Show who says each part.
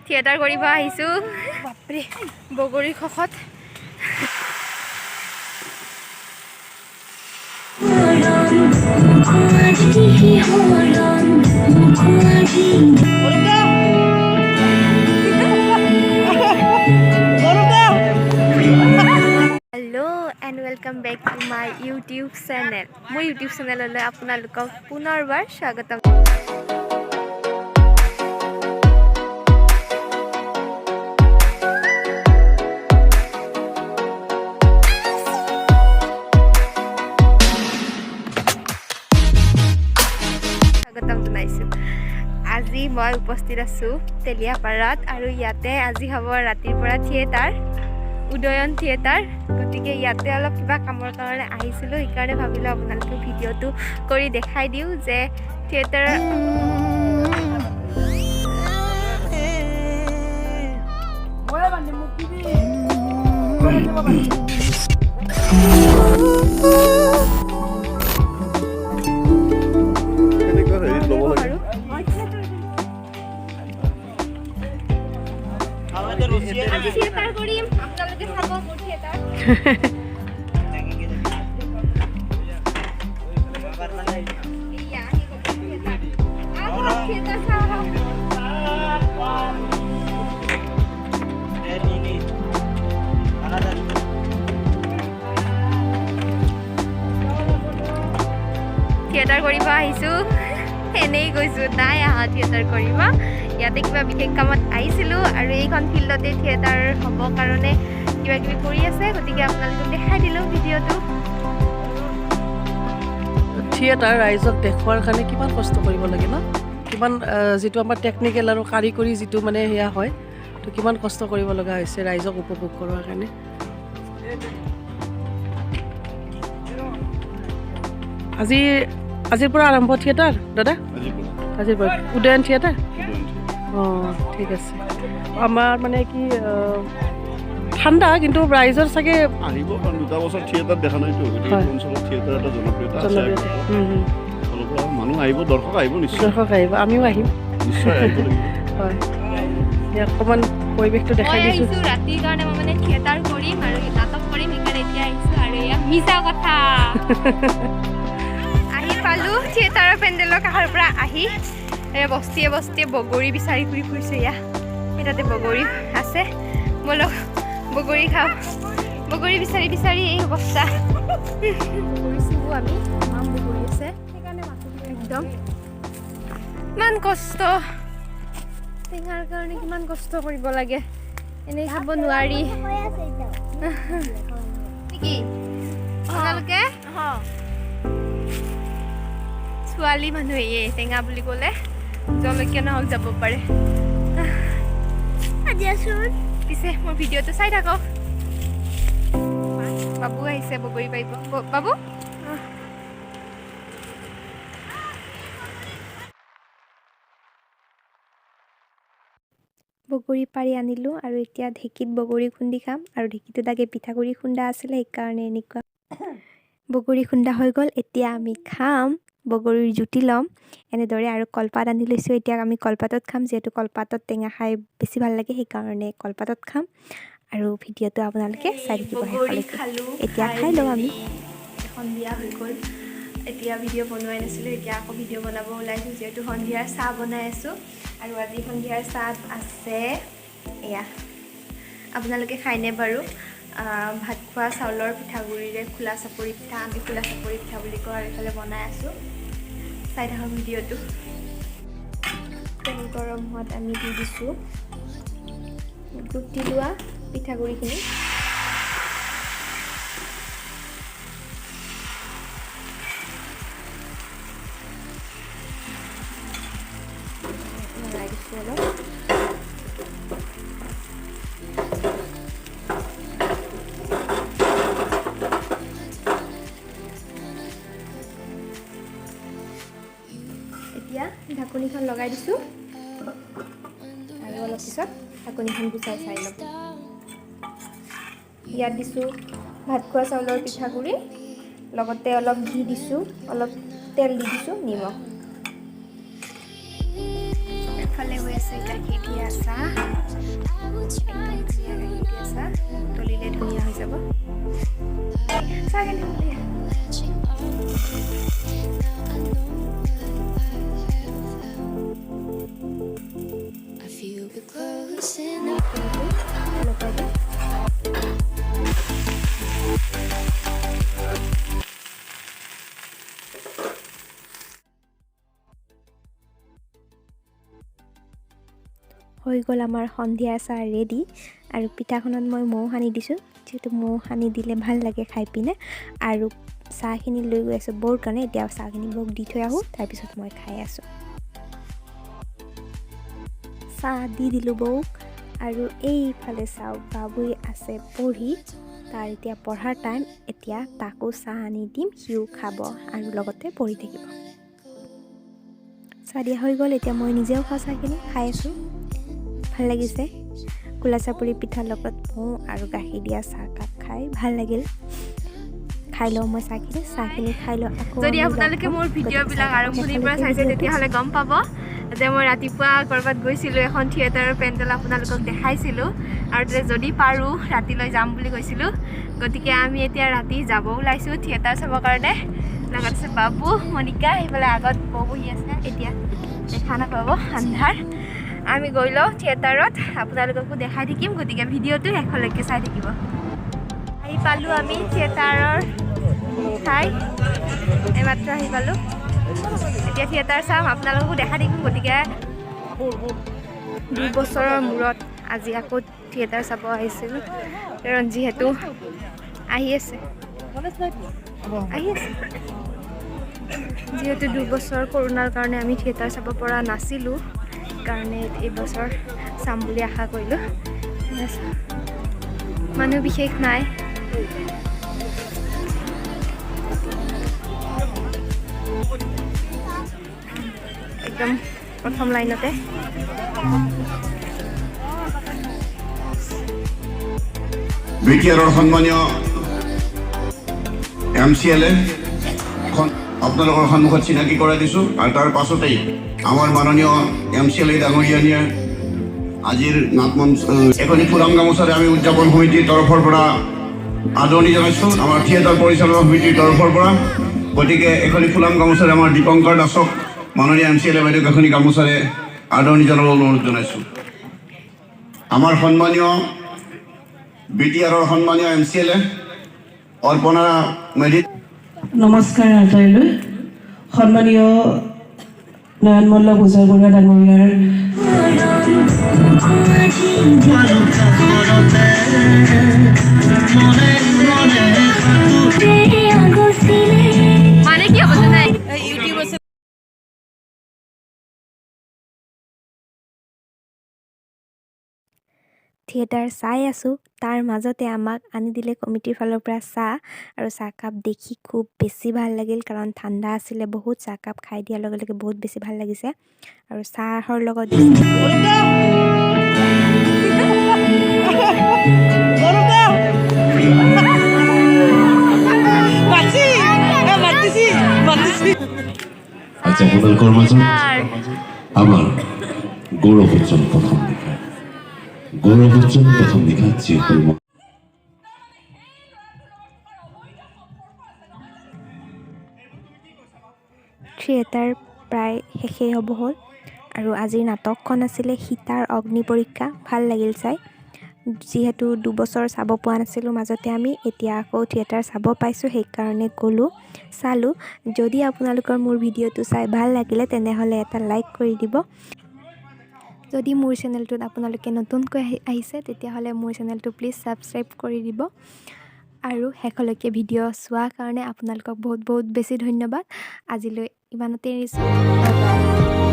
Speaker 1: Theatre কৰিব আহিছোঁ বাপৰে বগৰী খখত hello' and welcome back to my YouTube channel মোৰ ইউটিউব চেনেললৈ আপোনালোকক পুনৰবাৰ স্বাগতম আজি মই উপস্থিত আছোঁ তেলিয়াপাৰাত আৰু ইয়াতে আজি হ'ব ৰাতিৰ পৰা থিয়েটাৰ উদয়ন থিয়েটাৰ গতিকে ইয়াতে অলপ কিবা কামৰ কাৰণে আহিছিলোঁ সেইকাৰণে ভাবিলোঁ আপোনালোকে ভিডিঅ'টো কৰি দেখাই দিওঁ যে থিয়েটাৰ থিয়েটাৰ কৰিম আপোনালোকে চাব মোৰ থিয়েটাৰ থিয়েটাৰ কৰিব আহিছোঁ এনেই গৈছোঁ নাই আহা থিয়েটাৰ কৰিব ইয়াতে কিবা বিশেষ কামত আহিছিলোঁ আৰু এইখন ফিল্ডতে থিয়েটাৰ হ'ব কাৰণে কিবা কিবি কৰি আছে গতিকে আপোনালোকক দেখাই দিলোঁ ভিডিঅ'টো
Speaker 2: থিয়েটাৰ ৰাইজক দেখুৱাৰ কাৰণে কিমান কষ্ট কৰিব লাগে ন কিমান যিটো আমাৰ টেকনিকেল আৰু কাৰিকৰী যিটো মানে সেয়া হয় তো কিমান কষ্ট কৰিব লগা হৈছে ৰাইজক উপভোগ কৰাৰ কাৰণে আজিৰ পৰা আৰম্ভ থিয়েটাৰ দাদা আজিৰ পৰা উদয়ন থিয়েটাৰ অঁ ঠিক আছে আমাৰ মানে কি ঠাণ্ডা কিন্তু ৰাইজৰ চাগে
Speaker 3: আহিব কাৰণ দুটা বছৰ থিয়েটাৰ দেখা নাইতো গতিকে অঞ্চলত থিয়েটাৰ এটা জনপ্ৰিয়তা আছে মানুহ আহিব দৰ্শক আহিব নিশ্চয়
Speaker 2: দৰ্শক আহিব আমিও আহিম
Speaker 3: নিশ্চয় আহিব লাগিব
Speaker 2: হয় অকণমান পৰিৱেশটো দেখাই দিছোঁ
Speaker 1: ৰাতিৰ কাৰণে মই মানে থিয়েটাৰ কৰিম আৰু নাটক কৰিম সেইকাৰণে এতিয়া আহিছোঁ আৰু এয়া মিছা কথা আহি পালোঁ থিয়েটাৰৰ পেণ্ডেলৰ কাষৰ পৰা আহি বস্তিয়ে বস্তিয়ে বগৰী বিচাৰি ঘূৰি ফুৰিছোঁ এয়া এই তাতে বগৰী আছে বলক বগৰী খাওঁ বগৰী বিচাৰি বিচাৰি এই অৱস্থা বগৰী চিঙো আমি ইমান বগৰী আছে সেইকাৰণে মাথাটো একদম ইমান কষ্ট টেঙাৰ কাৰণে কিমান কষ্ট কৰিব লাগে এনেই খাব নোৱাৰি কি আপোনালোকে ছোৱালী মানুহে টেঙা বুলি ক'লে জলকীয়া নহওক যাব পাৰে পিছে মোৰ ভিডিঅ'টো চাই থাকক বাবু আহিছে বগৰী পাৰিব বাবু বগৰী পাৰি আনিলোঁ আৰু এতিয়া ঢেঁকীত বগৰী খুন্দি খাম আৰু ঢেঁকীটো তাকে পিঠাগুড়ি খুন্দা আছিলে সেইকাৰণে এনেকুৱা বগৰী খুন্দা হৈ গ'ল এতিয়া আমি খাম বগৰীৰ জুতি ল'ম এনেদৰে আৰু কলপাত আনি লৈছোঁ এতিয়া আমি কলপাতত খাম যিহেতু কলপাতত টেঙা খাই বেছি ভাল লাগে সেইকাৰণে কলপাতত খাম আৰু ভিডিঅ'টো আপোনালোকে চাই থাকিব এতিয়া খাই লওঁ আমি সন্ধিয়া হৈ গ'ল এতিয়া ভিডিঅ' বনোৱাই নাছিলোঁ এতিয়া আকৌ ভিডিঅ' বনাব ওলাইছোঁ যিহেতু সন্ধিয়াৰ চাহ বনাই আছোঁ আৰু আজি সন্ধিয়াৰ চাহ আছে এয়া আপোনালোকে খায়নে বাৰু ভাত খোৱা চাউলৰ পিঠাগুড়িৰে খোলা চাপৰি পিঠা আমি খোলা চাপৰি পিঠা বুলি কওঁ আৰু এইফালে বনাই আছোঁ চাই থাকক ভিডিঅ'টো তেল গৰম হোৱাত আমি দি দিছোঁ গুটি লোৱা পিঠাগুড়িখিনি লগাই দিছোঁ অলপ এতিয়া ঢাকনিখন লগাই দিছোঁ আৰু অলপ পিছত ঢাকনিখন গুচাই চাই ল'ব ইয়াত দিছোঁ ভাত খোৱা চাউলৰ পিঠাগুড়ি লগতে অলপ ঘি দিছোঁ অলপ তেল দি দিছোঁ নিমখ এফালে হৈ আছে গাখীৰ দিয়া চাহ সঁচাকৈ
Speaker 4: I feel we're close enough.
Speaker 1: হৈ গ'ল আমাৰ সন্ধিয়াৰ চাহ ৰেডি আৰু পিঠাখনত মই মৌ সানি দিছোঁ যিহেতু মৌ সানি দিলে ভাল লাগে খাই পিনে আৰু চাহখিনি লৈ গৈ আছোঁ বৌৰ কাৰণে এতিয়া চাহখিনি বৌক দি থৈ আহোঁ তাৰপিছত মই খাই আছোঁ চাহ দি দিলোঁ বৌক আৰু এইফালে চাওক বাবুই আছে পঢ়ি তাৰ এতিয়া পঢ়াৰ টাইম এতিয়া তাকো চাহ আনি দিম সিও খাব আৰু লগতে পঢ়ি থাকিব চাহ দিয়া হৈ গ'ল এতিয়া মই নিজেও খাওঁ চাহখিনি খাই আছোঁ ভাল লাগিছে কোলা চাপৰি পিঠাৰ লগত মৌ আৰু গাখীৰ দিয়া চাহকাপ খাই ভাল লাগিল খাই লওঁ মই চাহখিনি খাই লওঁ আকৌ
Speaker 5: যদি আপোনালোকে মোৰ ভিডিঅ'বিলাক আৰম্ভণিৰ পৰা চাইছে তেতিয়াহ'লে গম পাব যে মই ৰাতিপুৱা ক'ৰবাত গৈছিলোঁ এখন থিয়েটাৰৰ পেণ্ডেল আপোনালোকক দেখাইছিলোঁ আৰু যদি পাৰোঁ ৰাতিলৈ যাম বুলি কৈছিলোঁ গতিকে আমি এতিয়া ৰাতি যাব ওলাইছোঁ থিয়েটাৰ চাবৰ কাৰণে লগত আছে বাবু মণিকা সেইফালে আগত বহি আছে এতিয়া দেখা নাপাব আন্ধাৰ আমি গৈ লওঁ থিয়েটাৰত আপোনালোককো দেখাই থাকিম গতিকে ভিডিঅ'টো শেষলৈকে চাই থাকিব আহি পালোঁ আমি থিয়েটাৰৰ ঠাই এইমাত্ৰ আহি পালোঁ এতিয়া থিয়েটাৰ চাম আপোনালোককো দেখাই থাকিম গতিকে 2 বছৰৰ মূৰত আজি আকৌ থিয়েটাৰ চাব আহিছিলোঁ কাৰণ যিহেতু আহি আছে যিহেতু 2 বছৰ কৰোণাৰ কাৰণে আমি থিয়েটাৰ চাব পৰা নাছিলোঁ কাৰণে এইবছৰ চাম বুলি আশা কৰিলোঁ মানুহ বিশেষ নাই একদম প্ৰথম লাইনতে
Speaker 3: বিটিআৰৰ সন্মানীয় MCLA আপোনালোকৰ সন্মুখত চিনাকি কৰাই দিছোঁ আৰু তাৰ পাছতেই আমাৰ মাননীয় MCLA ডাঙৰীয়ানীয়ে আজিৰ নাটমঞ্চ এখনি ফুলাম গামোচাৰে আমি উদযাপন সমিতিৰ তৰফৰ পৰা আদৰণি জনাইছোঁ আমাৰ থিয়েটাৰ পৰিচালনা সমিতিৰ তৰফৰ পৰা গতিকে এখনি ফুলাম গামোচাৰে আমাৰ দীপংকৰ দাসক মাননীয় MCLA বাইদেউক এখনি গামোচাৰে আদৰণি জনাবলৈ অনুৰোধ জনাইছোঁ আমাৰ সন্মানীয় বিটিআৰৰ সন্মানীয় MCLA অৰ্পণা মেধি
Speaker 6: নমস্কাৰ আটাইলৈ সন্মানীয় নয়ন মল্ল পূজা বৰুৱা ডাঙৰীয়াৰ
Speaker 5: মানে কি হ'ব জানে
Speaker 1: থিয়েটাৰ চাই আছোঁ তাৰ মাজতে আমাক আনি দিলে কমিটিৰ ফালৰ পৰা চাহ আৰু চাহকাপ দেখি খুব বেছি ভাল লাগিল কাৰণ ঠাণ্ডা আছিলে বহুত চাহকাপ খাই দিয়াৰ লগে লগে বহুত বেছি ভাল লাগিছে আৰু চাহৰ লগত
Speaker 7: আচ্ছা আপোনালোকৰ মাজত আমাৰ গৌৰৱ বচ্চন প্ৰথম নিশা যিসকল
Speaker 1: থিয়েটাৰ প্ৰায় শেষেই হ'ব হ'ল আৰু আজিৰ নাটকখন আছিলে সীতাৰ অগ্নি পৰীক্ষা ভাল লাগিল চাই যিহেতু 2 বছৰ চাব পোৱা নাছিলোঁ মাজতে আমি এতিয়া আকৌ থিয়েটাৰ চাব পাইছোঁ সেইকাৰণে গ'লোঁ চালোঁ যদি আপোনালোকৰ মোৰ ভিডিঅ'টো চাই ভাল লাগিলে তেনেহ'লে এটা লাইক কৰি দিব যদি মোৰ চেনেলটোত আপোনালোকে নতুনকৈ আহিছে তেতিয়াহ'লে মোৰ চেনেলটো প্লিজ ছাবস্ক্ৰাইব কৰি দিব আৰু শেষলৈকে ভিডিঅ' চোৱাৰ কাৰণে আপোনালোকক বহুত বহুত বেছি ধন্যবাদ আজিলৈ ইমানতে এৰিছোঁ বাই বাই